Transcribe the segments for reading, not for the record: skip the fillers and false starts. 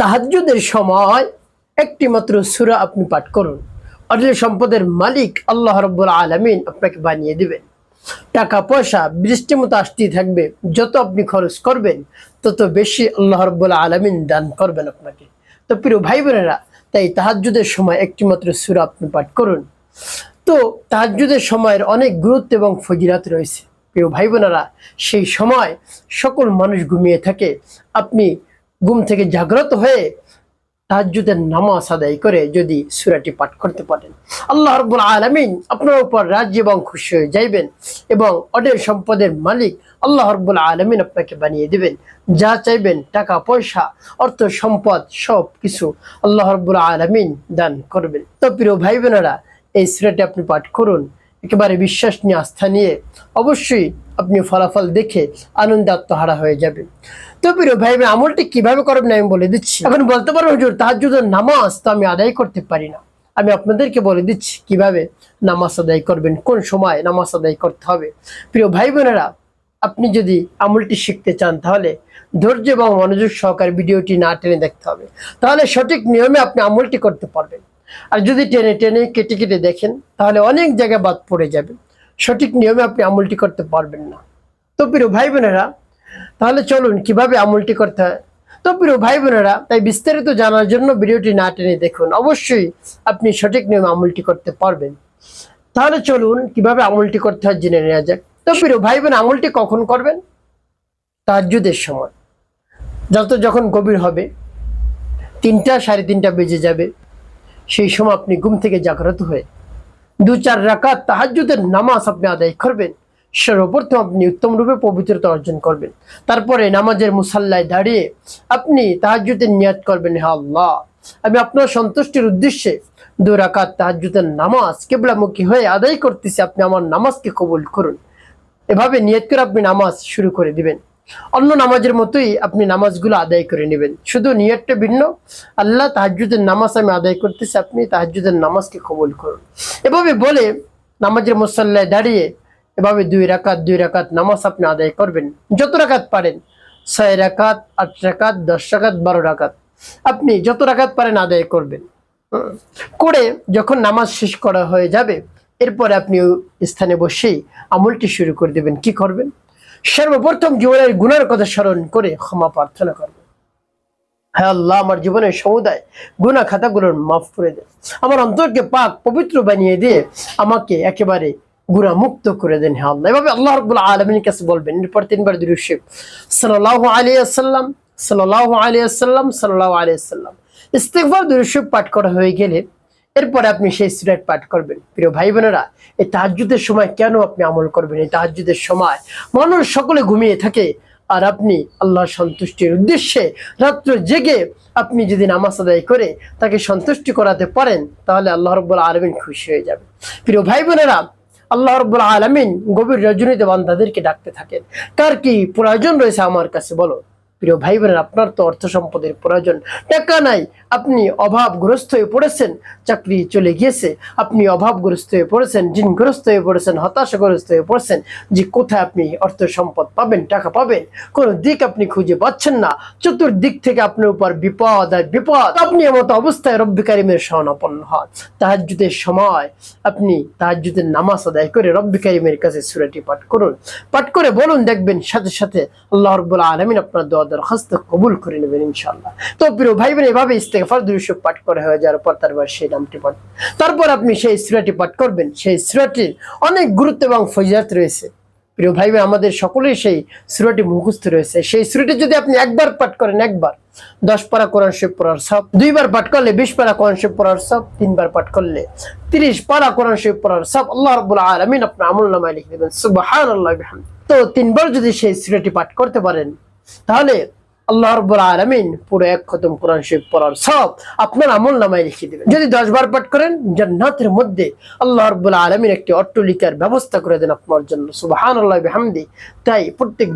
তাহাজ্জুদের সময় একটি মাত্র সূরা আপনি পাঠ করুন। অঢেল সম্পদের মালিক আল্লাহ রাব্বুল আলামিন আপনাকে বানিয়ে দিবেন। টাকা পয়সা বৃষ্টির মতো আসতেই থাকবে। যত আপনি খরচ করবেন তত বেশি আল্লাহ রাব্বুল আলামিন দান করবেন আপনাকে। তো প্রিয় ভাই বোনেরা, তাই তাহাজ্জুদের সময় একটি মাত্র সূরা আপনি পাঠ করুন। তো তাহাজ্জুদের সময়ের অনেক গুরুত্ব এবং ফজিলত রয়েছে। প্রিয় ভাই বোনেরা, সেই সময় সকল মানুষ ঘুমিয়ে থাকে। আপনি ঘুম থেকে জাগ্রত হয়ে তাহাজ্জুদের নামাজ আদায় করে যদি সূরাটি পাঠ করতে পারেন, আল্লাহ রাব্বুল আলামিন আপনার উপর রাজি এবং খুশি হয়ে যাইবেন এবং অঢেল সম্পদের মালিক আল্লাহ রাব্বুল আলামিন আপনাকে বানিয়ে দিবেন। যা চাইবেন, টাকা পয়সা অর্থ সম্পদ সব কিছু আল্লাহ রাব্বুল আলামিন দান করবেন। তো প্রিয় ভাই বোনেরা, এই সূরাটি আপনি পাঠ করুন একেবারে বিশ্বাস নিয়ে, আস্থা নিয়ে। অবশ্যই আপনি ফলাফল দেখে আনন্দে আত্মহারা হয়ে যাবেন। তো প্রিয় ভাই বোন, আমলটি কিভাবে করবেন আমি বলে দিচ্ছি। এখন বলতে পারো হুজুর, তাহাজ্জুদের নামাজ তো আমি আদায় করতে পারি না। আমি আপনাদেরকে বলে দিচ্ছি কিভাবে নামাজ আদায় করবেন, কোন সময় নামাজ আদায় করতে হবে। প্রিয় ভাই বোনেরা, আপনি যদি আমলটি শিখতে চান তাহলে ধৈর্য এবং মনোযোগ সহকারে ভিডিওটি না টেনে দেখতে হবে, তাহলে সঠিক নিয়মে আপনি আমলটি করতে পারবেন। আর যদি টেনে টেনে কেটে কেটে দেখেন তাহলে অনেক জায়গায় বাদ পড়ে যাবে, সঠিক নিয়মে আপনি আমলটি করতে পারবেন না। তো প্রিয় ভাই বোনেরা, তাহলে চলুন কিভাবে আমলটি করতে হয়। তো প্রিয় ভাই বোনেরা, তাই বিস্তারিত জানার জন্য ভিডিওটি না টেনে দেখুন, অবশ্যই আপনি সঠিক নিয়মে আমলটি করতে পারবেন। তাহলে চলুন কিভাবে আমলটি করতে হয় জেনে নেওয়া যাক। তো প্রিয় ভাই বোন, আমলটি কখন করবেন? তাহাজ্জুদের সময়। যখন গভীর হবে, 3টা 3:30 বেজে যাবে, সেই সময় আপনি ঘুম থেকে জাগ্রত হয়ে 2-4 রাকাত তাহাজ্জুদের নামাজ আপনি আদায় করবেন। সর্বপ্রথম আপনি উত্তম রূপে পবিত্রতা অর্জন করবেন। তারপরে নামাজের মুসাল্লায় দাঁড়িয়ে আপনি তাহাজ্জুদের নিয়াত করবেন, হে আল্লাহ, আমি আপনার সন্তুষ্টির উদ্দেশ্যে 2 রাকাত তাহাজ্জুদের নামাজ কিবলামুখী হয়ে আদায় করতেছি, আপনি আমার নামাজকে কবুল করুন। এভাবে নিয়ত করে আপনি নামাজ শুরু করে দিবেন। অন্য নামাজের মতোই আপনি নামাজগুলো আদায় করে নেবেন, শুধু নিয়তটা ভিন্ন। আল্লাহ, তাহাজ্জুদের নামাজ আমি আদায় করতেছি, আপনি তাহাজ্জুদের নামাজকে কবুল করুন। এভাবে বলে নামাজের মুসাল্লায় দাঁড়িয়ে এভাবে 2 রাকাত নামাজ আপনি আদায় করবেন। যত রাকাত পারেন, 6 রাকাত, 8 রাকাত, 10 রাকাত, 12 রাকাত, আপনি যত রাকাত পারেন আদায় করবেন। করে যখন নামাজ শেষ করা হয়ে যাবে, এরপরে আপনি স্থানে বসেই আমলটি শুরু করে দেবেন। কি করবেন? সর্বপ্রথম জীবনের গুনার কথা স্মরণ করে ক্ষমা প্রার্থনা করবেন। হ্যাঁ আল্লাহ, আমার জীবনের সমুদায় গুনাহ খাতাগুলোর মাফ করে দেন, আমার অন্তরকে পাক পবিত্র বানিয়ে দিয়ে আমাকে একেবারে গুনাহ মুক্ত করে দেন, হে আল্লাহ। এভাবে আল্লাহ রাব্বুল আলামিনের কাছে বলবেন। এরপর 3বার দুরূদ শরীফ সাল্লাল্লাহু আলাইহি ওয়াসাল্লাম, সাল্লাল্লাহু আলাইহি ওয়াসাল্লাম, সাল্লাল্লাহু আলাইহি ওয়াসাল্লাম ইস্তিগফার দুরূদ শরীফ পাঠ করা হয়ে গেলে এরপরে আপনি সেই সূরাটি পাঠ করবেন। প্রিয় ভাই বোনেরা, এই তাহাজ্জুদের সময় কেন আপনি আমল করবেন? এই তাহাজ্জুদের সময় মানুষ সকলে ঘুমিয়ে থাকে, আর আপনি আল্লাহর সন্তুষ্টির উদ্দেশ্যে রাত্র জেগে আপনি যদি নামাজ আদায় করে তাকে সন্তুষ্টি করাতে পারেন, তাহলে আল্লাহ রাব্বুল আলামিন খুশি হয়ে যাবে। প্রিয় ভাই বোনেরা, আল্লাহ রাব্বুল আলামিন গভীর রজনীতে বান্দাদেরকে ডাকতে থাকেন, কার কি প্রয়োজন রয়েছে আমার কাছে বলো। প্রিয় ভাই বোনেরা, আপনার তো অর্থ সম্পদের প্রয়োজন, টাকা নাই, আপনি অভাবগ্রস্ত হয়ে পড়েছেন, চাকরি চলে গিয়েছে, আপনি অভাবগ্রস্ত হয়ে পড়েছেন, ঋণগ্রস্ত হয়ে পড়েছেন, হতাশাগ্রস্ত হয়ে পড়েছেন, যে কোথায় আপনি অর্থ সম্পদ পাবেন, টাকা পাবেন, কোন দিক আপনি খুঁজে পাচ্ছেন না, চতুর্দিক থেকে আপনার উপর বিপদ আর বিপদ। আপনি এমত অবস্থায় রব্বি কারিমের শরণাপন্ন হন। তাহাজ্জুদের সময় আপনি তাহাজ্জুদের নামাজ আদায় করে রব্বি কারিমের কাছে সূরাটি পাঠ করুন। পাঠ করে বলুন, দেখবেন সাথে সাথে আল্লাহ রাব্বুল আলামিন আপনার দোয়া দরখাস্ত কবুল করে নেবেন ইনশাআল্লাহ। তো প্রিয় ভাই বোন, এভাবে ইস্তিগফার দুরূদ শরীফ পাঠ করা হয়ে যাওয়ার পর তারপর সেই নামটি পাঠ, তারপর আপনি সেই সূরাটি পাঠ করবেন। সেই সূরাটির অনেক গুরুত্ব এবং ফজিলত রয়েছে। প্রিয় ভাই বোন, আমাদের সকলেই সেই সূরাটি মুখস্থ রয়েছে। সেই সূরাটি যদি আপনি একবার পাঠ করেন, একবার 10 পারা কোরআন শরীফ পড়ার সওয়াব, 2বার পাঠ করলে 20 পারা কোরআন শরীফ পড়ার সওয়াব, 3বার পাঠ করলে 30 পারা কোরআন শরীফ পড়ার সওয়াব আল্লাহ রাব্বুল আলামিন আপনার আমলনামায় লিখে দেবেন। সুবহানাল্লাহি বিহামদিহি। তো 3বার যদি সেই সূরাটি পাঠ করতে পারেন, তাহলে আল্লাহ রাব্বুল আলামিন পুরো 1 খতম কোরআন শরীফ পড়ার সওয়াব আপনার আমলনামায় লিখে দিবেন। যদি 10 বার পাঠ করেন, জান্নাতের মধ্যে আল্লাহ রাব্বুল আলামিন একটি অট্টালিকার ব্যবস্থা করে দেন আপনার জন্য। সুবহানাল্লাহি বিহামদিহি। তাই প্রত্যেক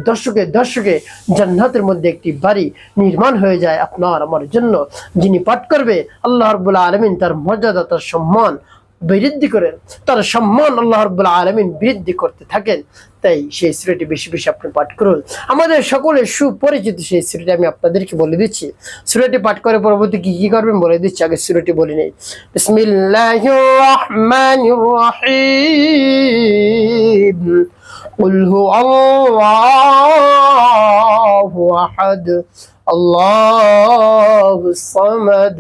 দর্শকে জান্নাতের মধ্যে একটি বাড়ি নির্মাণ হয়ে যায় আপনার আমার জন্য। যিনি পাঠ করবে, আল্লাহ রাব্বুল আলামিন তার মর্যাদা, তার সম্মান বৃদ্ধি করেন, তার সম্মান আল্লাহ রাব্বুল আলামিন বৃদ্ধি করতে থাকেন। তাই সেই সূরাটি বেশি বেশি আপনি পাঠ করুন। আমাদের সকলের সুপরিচিত সেই সূরাটি আমি আপনাদেরকে বলে দিচ্ছি। সূরাটি পাঠ করে পরবর্তী কি কি করবেন বলে দিচ্ছি, আগে সূরাটি বলে নেই। বিসমিল্লাহির রাহমানির রাহিম। কুল হুয়াল্লাহু আহাদ আল্লাহুস সামাদ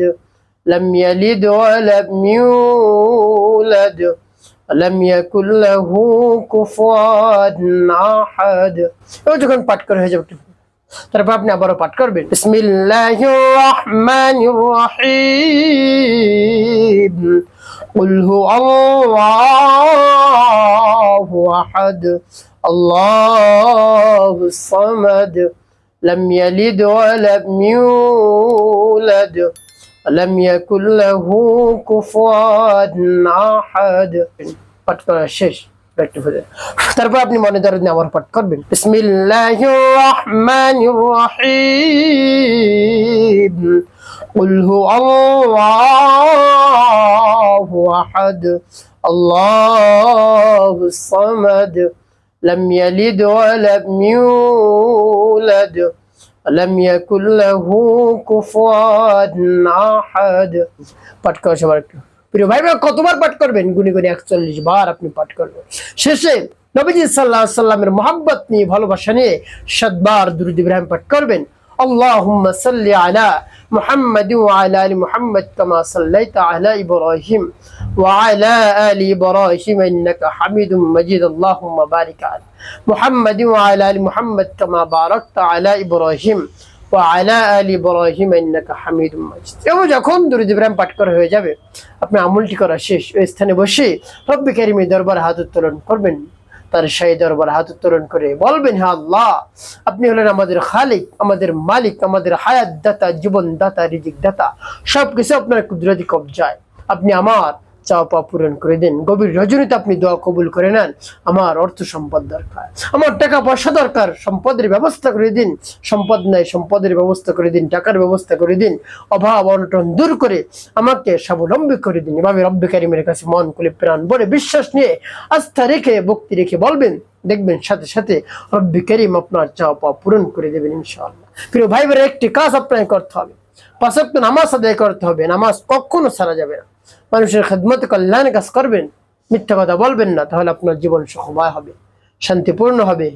লাম ইয়ালিদ ওয়া লাম ইউলাদ লাম ইয়াকুল লাহু কুফুয়ান আহাদ। এবার যখন পাঠ করা হয়ে যাবে তারপর আপনি আবারও পাঠ করবেন বিসমিল্লাহির রাহমানির রাহিম। কুল হুয়াল্লাহু আহাদ আল্লাহুস সামাদ লাম ইয়ালিদ ওয়া লাম ইউলাদ লাম ইয়াকুল লাহু কুফুয়ান আহাদ। পাঠ করা শেষ। তারপর আপনি মনে ধরেন আবার পাঠ করবেন বিসমিল্লাহির রাহমানির রাহিম। কুল হুয়াল্লাহু আহাদ আল্লাহুস সামাদ লাম ইয়ালিদ ওয়া লাম ইউলাদ লাম ইয়াকুল লাহু কুফুয়ান আহাদ। পাঠ করা সবার একটু প্রিয় ভাই বোন, কতবার পাঠ করবেন? গুনি গুনি 41 বার আপনি পাঠ করবেন। শেষে নবীজি সাল্লাল্লাহু আলাইহি সাল্লামের মহব্বত নিয়ে, ভালোবাসা নিয়ে 7 বার দুরূদ ইব্রাহিম পাঠ করবেন। আল্লাহুম্মা সাল্লি আলা মুহাম্মাদ ওয়া আলা আলি মুহাম্মাদ কামা সাল্লাইতা আলা ইব্রাহিম ওয়া আলা আলি ইব্রাহিম ইন্নাকা হামিদুম মাজিদ। আল্লাহুম্মা বারিক আলা মুহাম্মাদ ওয়া আলা আলি মুহাম্মাদ কামা বারাকতা আলা ইব্রাহিম ওয়া আলা আলি ইব্রাহিম ইন্নাকা হামিদুম মাজিদ। এবং যখন দুরূদ ইব্রাহিম পাঠ করা হয়ে যাবে, আপনি আমলটি করা শেষ, ওই স্থানে বসে রব্বে কারীমের দরবারে হাত উত্তোলন করবেন। তার শাহী দরবারে হাত উত্তোলন করে বলবেন, হে আল্লাহ, আপনি হলেন আমাদের খালিক, আমাদের মালিক, আমাদের হায়াত দাতা, জীবন দাতা, রিজিক দাতা, সবকিছু আপনার কুদরতি কবজায়। আপনি আমার চাওয়া পাওয়া পূরণ করে দিন। গভীর রজনীতে আপনি দোয়া কবুল করে নেন। আমার অর্থ সম্পদ দরকার, আমার টাকা পয়সা দরকার, সম্পদের ব্যবস্থা করে দিন। সম্পদ নাই, সম্পদের ব্যবস্থা করে দিন, টাকার ব্যবস্থা করে দিন। অভাব অনটন দূর করে আমাকে স্বাবলম্বী করে দিন। এভাবে রব্বে কারীমের কাছে মন খুলে প্রাণ ভরে বিশ্বাস নিয়ে, আস্থা রেখে, ভক্তি রেখে বলবেন, দেখবেন সাথে সাথে রব্বে কারীম আপনার চাওয়া পাওয়া পূরণ করে দেবেন ইনশাআল্লাহ। প্রিয় ভাই বোনেরা, একটি কাজ আপনাকে করতে হবে, 5 ওয়াক্ত নামাজ আদায় করতে হবে। নামাজ কখনো ছাড়া যাবে না। মানুষের খেদমতে কল্যাণের কাজ করবেন, মিথ্যা কথা বলবেন না, তাহলে আপনার জীবন সুখময় হবে, শান্তিপূর্ণ হবে।